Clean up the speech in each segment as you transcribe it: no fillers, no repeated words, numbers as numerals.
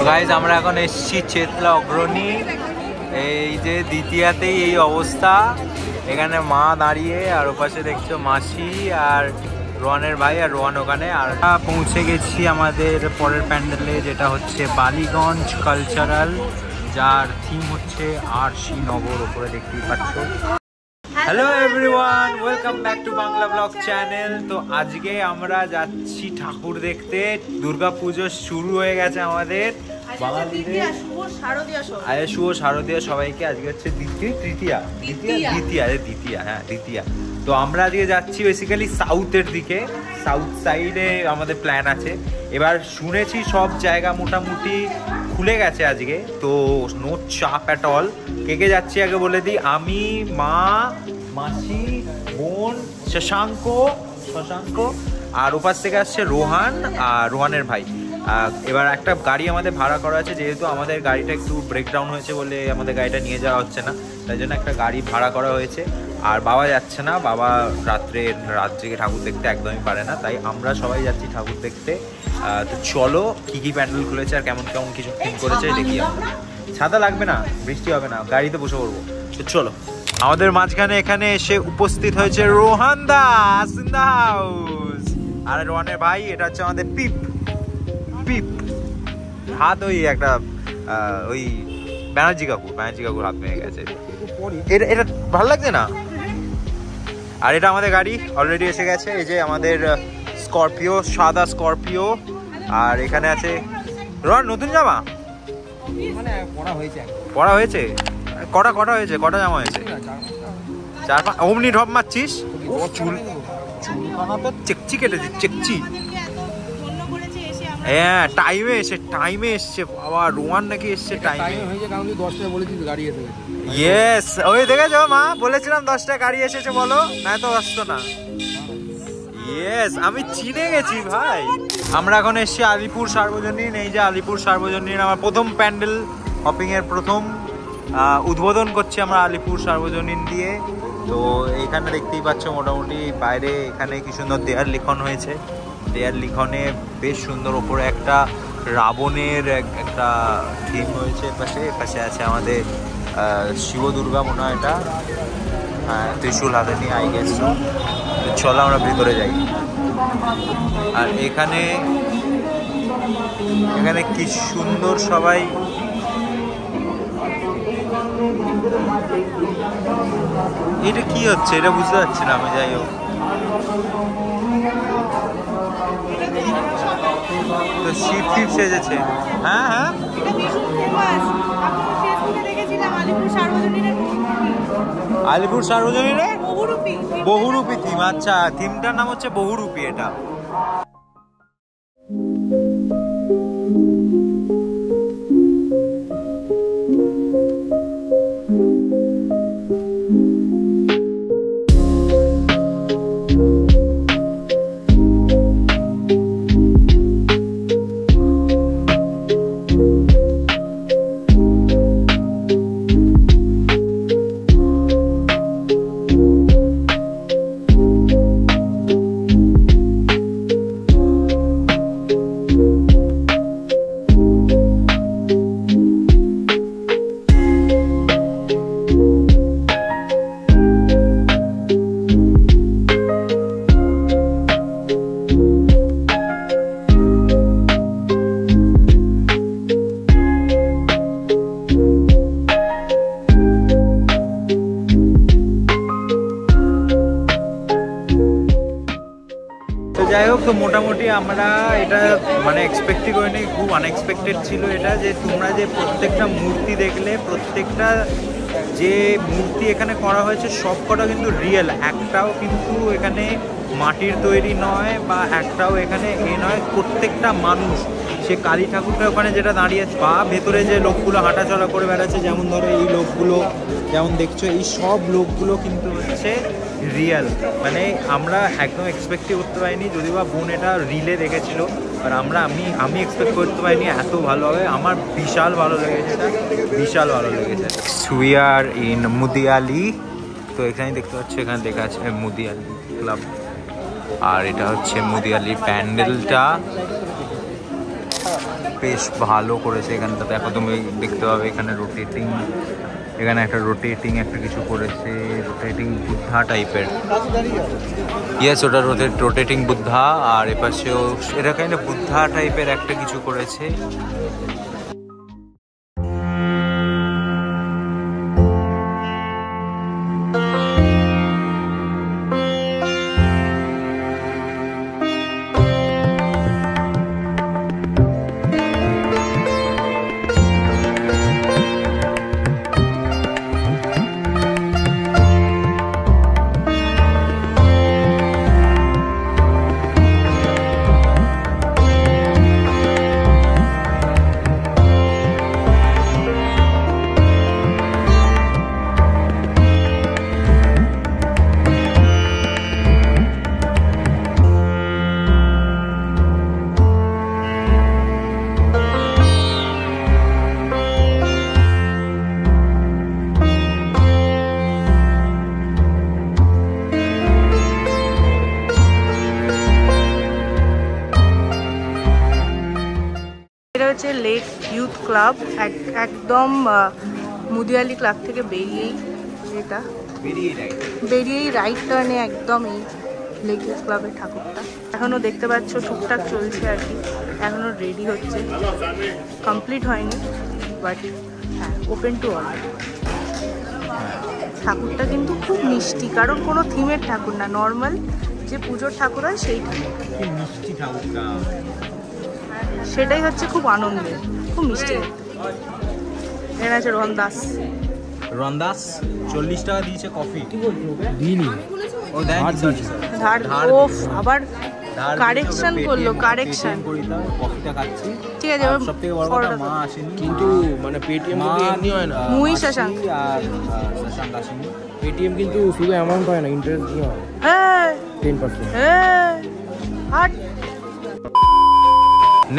Guys আমরা এখন এসেছি চেতলা অগ্রণী। এই যে দ্বিতীয়াতেই এই অবস্থা, এখানে মা দাঁড়িয়ে আর ওপাশে দেখছো মাসি আর রোহানের ভাই আর রোহান ওখানে। আর পৌঁছে গেছি আমাদের পরের প্যান্ডেলে, যেটা হচ্ছে বালিগঞ্জ কালচারাল, যার থিম হচ্ছে আরশি নগর, ওপরে দেখতেই পাচ্ছ। Hello everyone, welcome back to Bangla blog channel. তো আজকে আমরা যাচ্ছি ঠাকুর দেখতে। দুর্গাপুজো শুরু হয়ে গেছে আমাদের শুভ শারদীয়া সবাইকে। আজকে হচ্ছে দ্বিতীয়া। তো আমরা আজকে যাচ্ছি বেসিক্যালি সাউথের দিকে, সাউথ সাইডে আমাদের প্ল্যান আছে। এবার শুনেছি সব জায়গা মোটামুটি খুলে গেছে আজকে, তো নো চাপ অ্যাট অল। কে কে যাচ্ছি আগে বলে দিই। আমি, মা, মাসি, বোন, শশাঙ্ক, আর ওপাশ থেকে আসছে রোহান আর রোহানের ভাই। এবার একটা গাড়ি আমাদের ভাড়া করা আছে, যেহেতু আমাদের গাড়িটা একটু ব্রেকডাউন হয়েছে বলে আমাদের গাড়িটা নিয়ে যাওয়া হচ্ছে না, তাই জন্য একটা গাড়ি ভাড়া করা হয়েছে। আর বাবা যাচ্ছে না, বাবা রাত জেগে ঠাকুর দেখতে একদমই পারে না, তাই আমরা সবাই যাচ্ছি ঠাকুর দেখতে। তো চলো কি কি প্যান্ডেল খুলেছে আর কেমন কেমন কিছু থিম করেছে দেখি আমরা। ছাতা লাগবে না, বৃষ্টি হবে না, গাড়িতে বসে পড়বো। তো চলো। আমাদের মাঝখানে এখানে এসে উপস্থিত হয়েছে Rohan Das in the house, আর রোহানের ভাই। এটা হচ্ছে আমাদের পিপ হাত, ওই একটা ওই ব্যানার্জি কাকুর হাত ভেঙে গেছে। এটা ভালো লাগছে না। আর এটা আমাদের গাড়ি অলরেডি এসে গেছে, এই যে আমাদের স্করপিও, সাদা স্করপিও। আর এখানে আছে রোহান নতুন জামা পড়া হয়েছে। কটা হয়েছে, কটা জামা হয়েছে? 4-5। অমনি ঢপ মারছিস, চুল চেকচি কেটেছে, চেকচি। হ্যাঁ, টাইমে এসছে বাবা। রোহান নাকি এসছে টাইমে। ইয়েস, ওই দেখেছো মা, বলেছিলাম 10টায় গাড়ি এসেছে বলো, না তো আসতো না। ইয়েস, আমি চিনে গেছি ভাই। আমরা এখন এসছি আলিপুর সার্বজনীন। এই যে আলিপুর সার্বজনীন আমার প্রথম প্যান্ডেল হপিং এর প্রথম উদ্বোধন করছি আমরা আলিপুর সার্বজনীন দিয়ে। তো এইখানে দেখতেই পাচ্ছ মোটামুটি বাইরে এখানে কি সুন্দর দেয়াল লিখন হয়েছে। দেয়াল লিখনে বেশ সুন্দর, ওপরে একটা রাবণের একটা থিম হয়েছে। পাশে আছে আমাদের শিব দুর্গা মনে হয় এটা, ত্রিশূল হাতে নিয়ে আই গেছ। চলো আমরা ভিতরে যাই। আর এখানে কি সুন্দর সবাই। এটা কি হচ্ছে এটা বুঝতে পারছি না আমি, যাই হোক। তো শিব সেজেছে। হ্যাঁ, আলিপুর সার্বজনীনে বহুরূপী থিম। আচ্ছা, থিমটার নাম হচ্ছে বহুরূপী। এটা যাই হোক। তো মোটামুটি আমরা এটা মানে এক্সপেক্টই করিনি, খুব আনএক্সপেক্টেড ছিল এটা, যে তোমরা যে প্রত্যেকটা মূর্তি দেখলে, প্রত্যেকটা যে মূর্তি এখানে করা হয়েছে সব কটা কিন্তু রিয়েল। একটাও কিন্তু এখানে মাটির তৈরি নয় বা একটাও এখানে নয়। প্রত্যেকটা মানুষ, সে কালী ঠাকুরটা ওখানে যেটা দাঁড়িয়ে বা ভেতরে যে লোকগুলো হাঁটাচলা করে বেড়াচ্ছে, যেমন ধরো এই লোকগুলো যেমন দেখছো, এই সব লোকগুলো কিন্তু হচ্ছে রিয়েল। মানে আমরা একদম এক্সপেক্টই করতে পারিনি, যদিও বা বোন এটা রিলে দেখেছিল, আর আমি এক্সপেক্ট করতে পারিনি এত ভালো হবে। আমার বিশাল ভালো লেগেছে এটা, বিশাল ভালো লেগেছে। We are in Mudiali. তো এখানে দেখতে পাচ্ছ, এখানে দেখা আছে মুদিয়ালি ক্লাব। আর এটা হচ্ছে মুদিয়ালির প্যান্ডেলটা, বেশ ভালো করেছে। এখানটা দেখো তুমি দেখতে পাবে এখানে রোটেটিং, এখানে একটা রোটেটিং একটা কিছু করেছে, রোটেটিং বুদ্ধা টাইপের। ইয়েস, ওটা রোটেটিং বুদ্ধা। আর এপাশেও এটা কাইন্ড বুদ্ধা টাইপের একটা কিছু করেছে। লেক ইউথ ক্লাব, একদম মুদিয়ালি ক্লাব থেকে বেরিয়েই রাইট টার্নে একদম এই লেক ইউথ ক্লাবের ঠাকুরটা। এখনো দেখতে পাচ্ছ টুকটাক চলছে আর কি, এখনো রেডি হচ্ছে, কমপ্লিট হয়নি, বাট হ্যাঁ ওপেন টু অল। ঠাকুরটা কিন্তু খুব মিষ্টি, কারণ কোনো থিমের ঠাকুর না, নর্মাল যে পুজোর ঠাকুর হয় সেই মিষ্টি ঠাকুরটা, সেটাই হচ্ছে খুব আনন্দের, খুব মিষ্টি। এখানে আছে রনদাস 40 টাকা দিয়েছে কফি। আবার কারেকশন করলো, কারেকশন। কফিটা খাচ্ছি, ঠিক আছে। সবথেকে বড় কথা মা আসেনি, কিন্তু মানে পেটিএম কিন্তু এমনি হয় না। মুই শশাঙ্ক আর শশাঙ্ক আসেনি। পেটিএম কিন্তু শুধু অ্যামাউন্ট হয় না, ইন্টারেস্ট দিয়ে হয়। হ্যাঁ 10%। হ্যাঁ।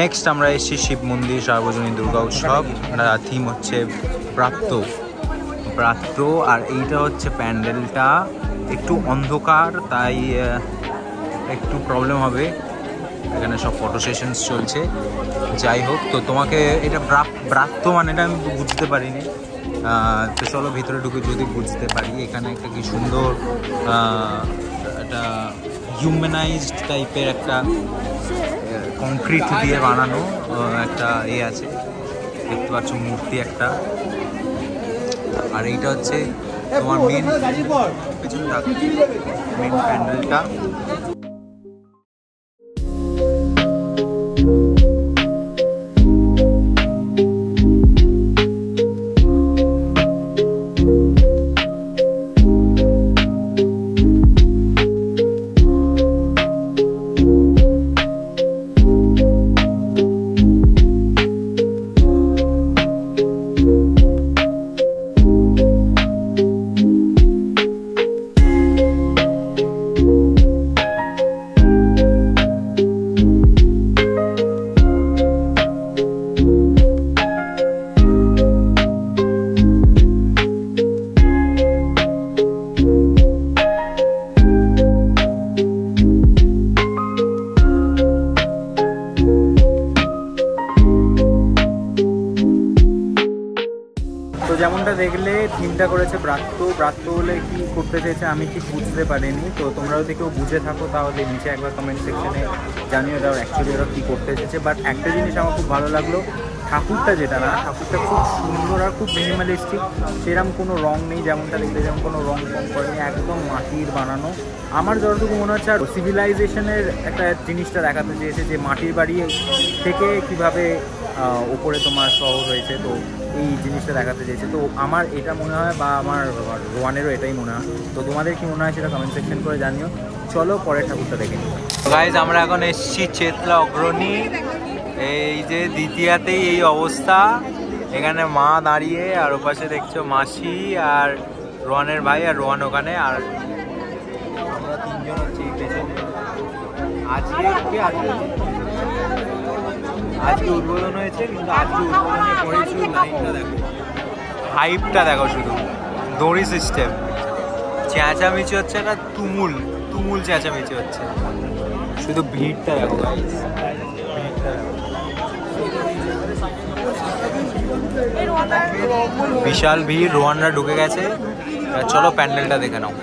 নেক্সট আমরা এসেছি শিব মন্দির সার্বজনীন দুর্গা উৎসব। থিম হচ্ছে ব্রাত্য। আর এইটা হচ্ছে প্যান্ডেলটা একটু অন্ধকার, তাই একটু প্রবলেম হবে। এখানে সব ফটো সেশনস চলছে। যাই হোক, তো তোমাকে এটা ব্রাত্য মানে এটা আমি বুঝতে পারিনি, তো চলো ভিতরে ঢুকে যদি বুঝতে পারি। এখানে একটা কি সুন্দর একটা হিউম্যানাইজড টাইপের একটা কংক্রিট দিয়ে বানানো একটা আছে, দেখতে পাচ্ছ মূর্তি একটা। আর এইটা হচ্ছে তোমার মেন প্যান্ডেলটা। যেমনটা দেখলে থিমটা করেছে ব্রাত্য বলে কি করতে চেয়েছে আমি ঠিক বুঝতে পারিনি। তো তোমরা যদি কেউ বুঝে থাকো তাহলে নিচে একবার কমেন্ট সেকশনে জানিও এটা অ্যাকচুয়ালি ওরা কী করতে এসেছে। বাট একটা জিনিস আমার খুব ভালো লাগলো, ঠাকুরটা যেটা না, ঠাকুরটা খুব সুন্দর আর খুব মিনিমালিস্টিক, সেরকম কোনো রং নেই, যেমনটা দেখলে যেমন কোনো রং করেনি, একদম মাটির বানানো। আমার যতটুকু মনে হচ্ছে আর সিভিলাইজেশনের একটা জিনিসটা দেখাতে চেয়েছে, যে মাটির বাড়ি থেকে কীভাবে ওপরে তোমার শহর হয়েছে, তো এই জিনিসটা দেখাতে চেয়েছে। তো আমার এটা মনে হয়, বা আমার রোয়ানেরও এটাই মনে হয়। তো তোমাদের কি মনে হয় সেটা কমেন্ট সেকশন করে জানিও। চলো পরের ঠাকুরটা দেখে নিই। গাইজ আমরা এখন এসেছি চেতলা অগ্রণী। এই যে দ্বিতীয়াতেই এই অবস্থা, এখানে মা দাঁড়িয়ে, আর ওপাশে দেখছো মাসি আর রোয়ানের ভাই, আর রোয়ান ওখানে, আর আমরা তিনজন হচ্ছি পেছনে। আজকে উদ্বোধন হয়েছে, কিন্তু আজকে উদ্বোধনের পরে শুধু লাইনটা দেখো, হাইপটা দেখো, শুধু দড়ি সিস্টেম, চেঁচামেচি হচ্ছে, একটা তুমুল তুমুল চেঁচামেচি হচ্ছে, শুধু ভিড়টা দেখো গাইস, ভিড়টা দেখো। বিশাল ভিড়, রোহানরা ঢুকে গেছে। চলো প্যান্ডেলটা দেখে নাও।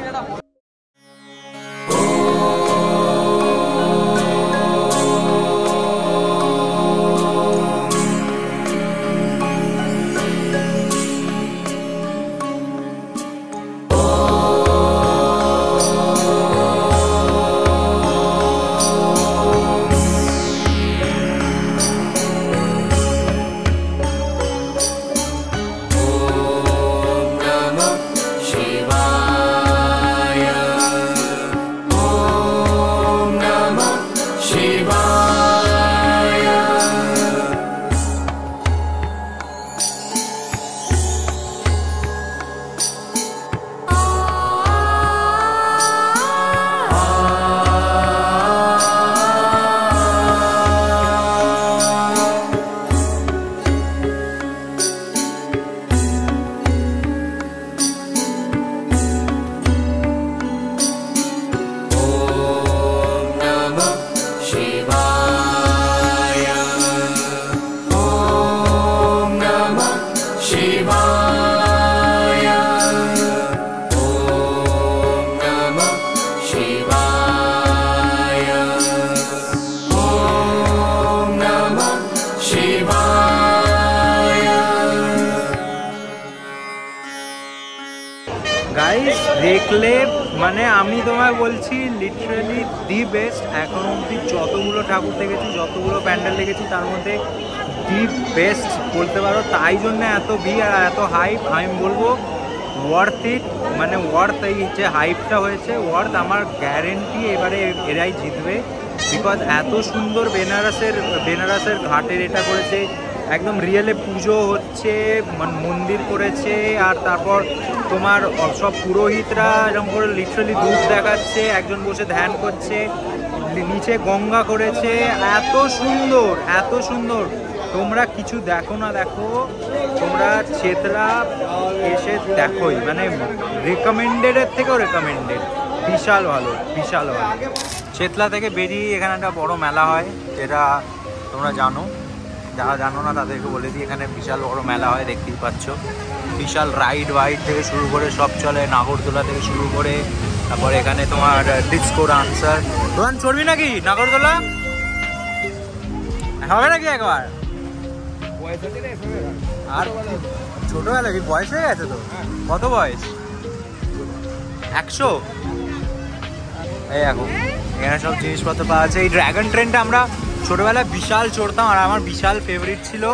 গাইস দেখলে মানে আমি তোমায় বলছি লিটারালি দি বেস্ট। এখন অবধি যতগুলো ঠাকুর দেখেছি, যতগুলো প্যান্ডেল দেখেছি, তার মধ্যে দি বেস্ট বলতে পারো। তাই জন্য এত ভিড় আর এত হাইপ। আমি বলবো ওয়ার্থ ইট, মানে ওয়ার্থ। এই যে হাইপটা হয়েছে ওয়ার্থ, আমার গ্যারেন্টি এবারে এরাই জিতবে। বিকজ এত সুন্দর বেনারসের ঘাটের এটা করেছে, একদম রিয়েলে পুজো হচ্ছে, মন্দির করেছে। আর তারপর তোমার সব পুরোহিতরা এরকম করে লিটারালি দুধ দেখাচ্ছে, একজন বসে ধ্যান করছে, নিচে গঙ্গা করেছে। এত সুন্দর, এত সুন্দর। তোমরা কিছু দেখো না দেখো, তোমরা চেতলা এসে দেখোই, মানে রেকমেন্ডেডের থেকেও রেকমেন্ডেড। বিশাল ভালো, বিশাল ভালো। চেতলা থেকে বেরিয়ে এখানে একটা বড় মেলা হয়, যেটা তোমরা জানো। যারা জানো না তাদেরকে বলে দিই, এখানে বিশাল বড় মেলা হয়, দেখতেই পাচ্ছ। বিশাল রাইড ওয়াইড থেকে শুরু করে সব চলে, নাগরদোলা থেকে শুরু করে। তারপর এখানে তোমার ডিস্কো ডান্সার। রোহান চড়বি নাকি নাগরদোলা? হবে নাকি একবার? আর ছোটবেলা কি বয়স হয়ে গেছে তো? কত বয়স? 100? এই এখন এখানে সব জিনিসপত্র পাওয়া যাচ্ছে। এই ড্রাগন ট্রেনটা আমরা ছোটবেলায় বিশাল চড়তাম, আর আমার বিশাল ফেভারিট ছিল।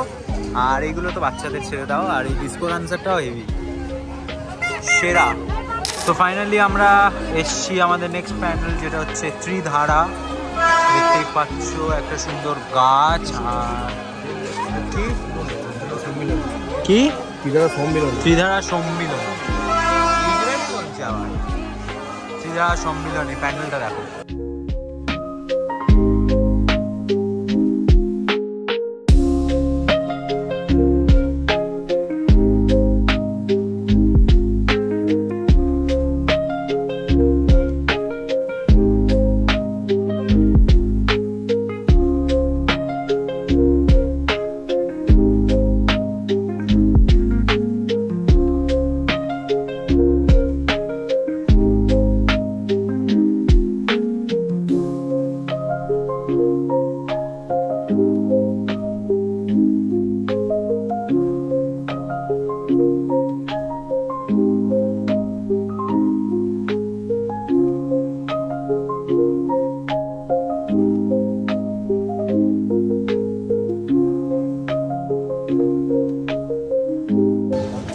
আর এইগুলো তো বাচ্চাদের ছেড়ে দাও। আর এই ডিস্কো ডান্সারটাও হেভি, সেরা। তো ফাইনালি আমরা এসছি আমাদের নেক্সট প্যান্ডেল, যেটা হচ্ছে ত্রিধারা। দেখতেই পাচ্ছ একটা সুন্দর গাছ। আর কি ত্রিধারা সম্মিলন, ত্রিধারা সম্মিলন, ত্রিধারা সম্মিলন। এই প্যান্ডেলটা দেখো।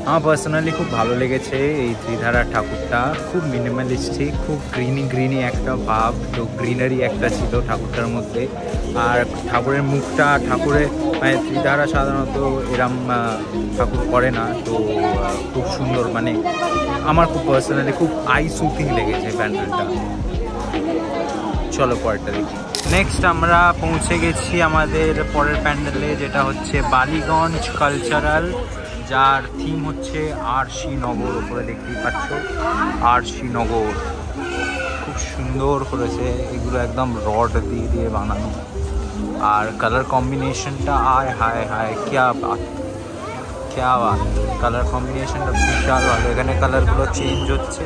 আমার পার্সোনালি খুব ভালো লেগেছে এই ত্রিধারা ঠাকুরটা। খুব মিনিমালিস্টিক, খুব গ্রিনি একটা ভাব, তো গ্রিনারি একটা ছিল ঠাকুরটার মধ্যে। আর ঠাকুরের মুখটা, ঠাকুরের মানে ত্রিধারা সাধারণত এরম ঠাকুর করে না, তো খুব সুন্দর। মানে আমার খুব পার্সোনালি খুব আই সুথিং লেগেছে প্যান্ডেলটা। চলো পরেরটা দেখি। নেক্সট আমরা পৌঁছে গেছি আমাদের পরের প্যান্ডেলে, যেটা হচ্ছে বালিগঞ্জ কালচারাল, যার থিম হচ্ছে আরশি নগর। উপরে দেখতেই পাচ্ছ আরশি নগর, খুব খুব সুন্দর করেছে, এগুলো একদম রড দিয়ে দিয়ে বানানো। আর কালার কম্বিনেশনটা আয় হায় হায় ক্যা বাত, কালার কম্বিনেশনটা বিশাল ভালো। এখানে কালারগুলো চেঞ্জ হচ্ছে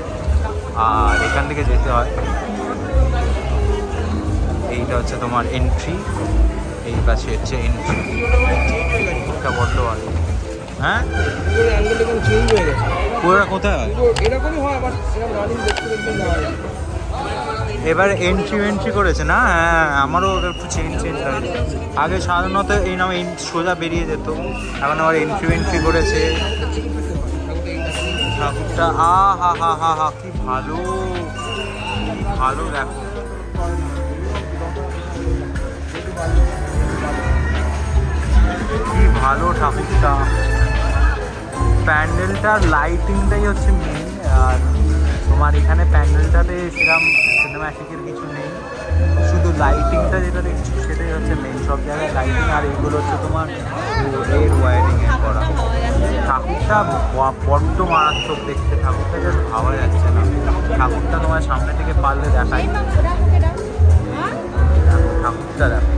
আর এখান থেকে যেতে হয়। এইটা হচ্ছে তোমার এন্ট্রি, এই পাশে হচ্ছে এন্ট্রি। বড্ড ভালো। হ্যাঁ চেঞ্জ হয়ে গেছে। পুরোটা কোথায় হয়? এরকমই হয়, আবার এরকম রানিং দেখতে দেখতে যাওয়া যায়। এবার এন্ট্রি করেছে না? হ্যাঁ, আমারও একটু চেঞ্জ লাগে। আগে সাধারণত এই নামে সোজা বেরিয়ে যেত, এখন আবার এন্ট্রি করেছে। ঠাকুরটা হা কি ভালো, কি ভালো দেখো। কি ভালো ঠাকুরটা। প্যান্ডেলটার লাইটিংটাই হচ্ছে মেন। আর তোমার এখানে প্যান্ডেলটাতে সেরকম সিনেম্যাটিকের কিছু নেই, শুধু লাইটিংটা যেটা দেখছি সেটাই হচ্ছে মেন। সব জায়গায় লাইটিং, আর এগুলো হচ্ছে তোমার এর ওয়ারিংয়ে করা। ঠাকুরটা বড্ড মারাত্মক দেখতে, ঠাকুরটা জাস্ট ভাবা যাচ্ছে না। ঠাকুরটা তোমার সামনে থেকে পারলে দেখাই। ঠাকুরটা দেখো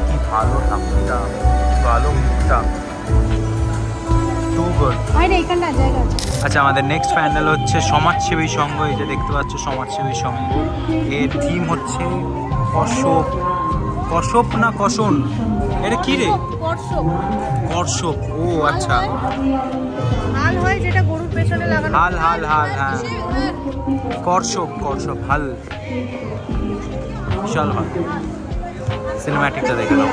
কি ভালো, ঠাকুরটা ভালো, মুখটা টু গুড। আচ্ছা, আমাদের নেক্সট প্যান্ডেল হচ্ছে সমাজসেবী সংঘ। এই যে দেখতে পাচ্ছ সমাজসেবী সংঘ, এর থিম হচ্ছে কশপ না কশন, এটা কি রে? কর্ষপ। ও আচ্ছা, হাল হয় যেটা গরুর পেছনে লাগানো। হাল হ্যাঁ, কর্ষপ হাল। বিশাল ভালো, সিনেম্যাটিকটা দেখে নাও।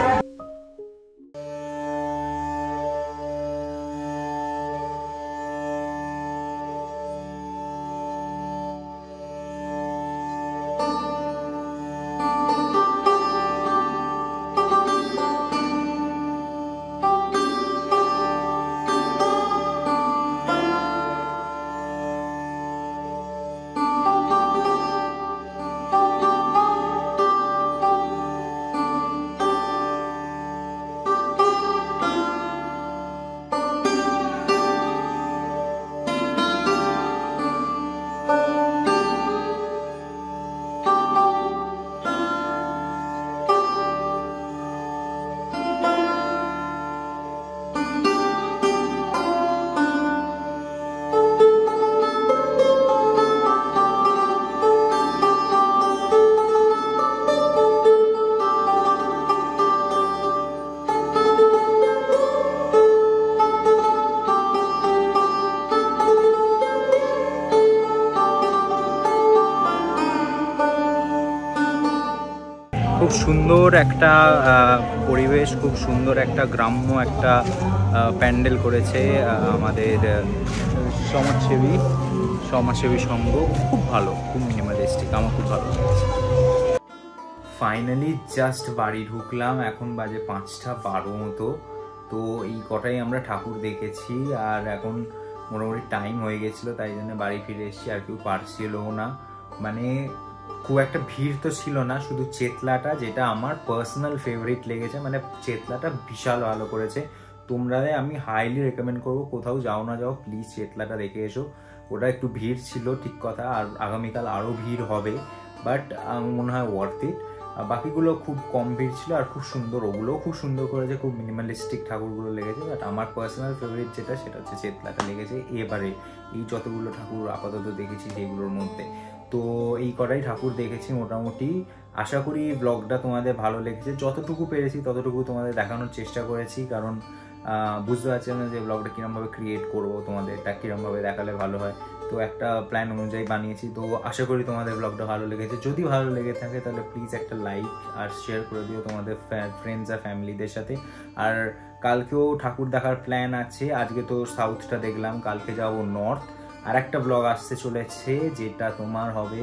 খুব সুন্দর একটা পরিবেশ, খুব সুন্দর একটা গ্রাম্য একটা প্যান্ডেল করেছে আমাদের সমাজসেবী সংঘ। খুব ভালো, খুব মিনিমালিস্টিক, আমার খুব ভালো লেগেছে। ফাইনালি জাস্ট বাড়ি ঢুকলাম, এখন বাজে 5:12 মতো। তো এই কটাই আমরা ঠাকুর দেখেছি, আর এখন মোটামুটি টাইম হয়ে গেছিলো, তাই জন্য বাড়ি ফিরে এসেছি। আর কেউ পারছিলও না, মানে খুব একটা ভিড় তো ছিল না, শুধু চেতলাটা যেটা আমার পার্সোনাল ফেভারিট লেগেছে। মানে চেতলাটা বিশাল ভালো করেছে। তোমরা আমি হাইলি রেকমেন্ড করবো, কোথাও যাও না যাও প্লিজ চেতলাটা দেখে এসো। ওটা একটু ভিড় ছিল ঠিক কথা, আর আগামীকাল আরও ভিড় হবে, বাট মনে হয় ওয়ার্থ ইট। বাকিগুলো খুব কম ভিড় ছিল আর খুব সুন্দর, ওগুলোও খুব সুন্দর করেছে, খুব মিনিমালিস্টিক ঠাকুরগুলো লেগেছে। বাট আমার পার্সোনাল ফেভারিট যেটা, সেটা হচ্ছে চেতলাটা লেগেছে এবারে, এই যতগুলো ঠাকুর আপাতত দেখেছি যেগুলোর মধ্যে। তো এই কটাই ঠাকুর দেখেছি মোটামুটি। আশা করি ব্লগটা তোমাদের ভালো লেগেছে, যতটুকু পেরেছি ততটুকু তোমাদের দেখানোর চেষ্টা করেছি। কারণ বুঝতে পারছি না যে ব্লগটা কীরকমভাবে ক্রিয়েট করবো, তোমাদেরটা কীরকমভাবে দেখালে ভালো হয়। তো একটা প্ল্যান অনুযায়ী বানিয়েছি। তো আশা করি তোমাদের ব্লগটা ভালো লেগেছে। যদি ভালো লেগে থাকে তাহলে প্লিজ একটা লাইক আর শেয়ার করে দিও তোমাদের ফ্রেন্ডস আর ফ্যামিলিদের সাথে। আর কালকেও ঠাকুর দেখার প্ল্যান আছে। আজকে তো সাউথটা দেখলাম, কালকে যাব নর্থ। আর একটা ব্লগ আসতে চলেছে যেটা তোমার হবে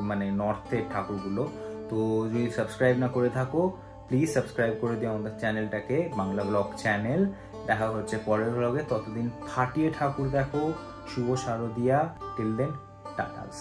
মানে নর্থের ঠাকুরগুলো। তো যদি সাবস্ক্রাইব না করে থাকো প্লিজ সাবস্ক্রাইব করে দিও আমাদের চ্যানেলটাকে, বাংলা ব্লগ চ্যানেল। দেখা হচ্ছে পরের ব্লগে, ততদিন ফাটিয়ে ঠাকুর দেখো। শুভ শারদিয়া, টিল দেন টাটাস।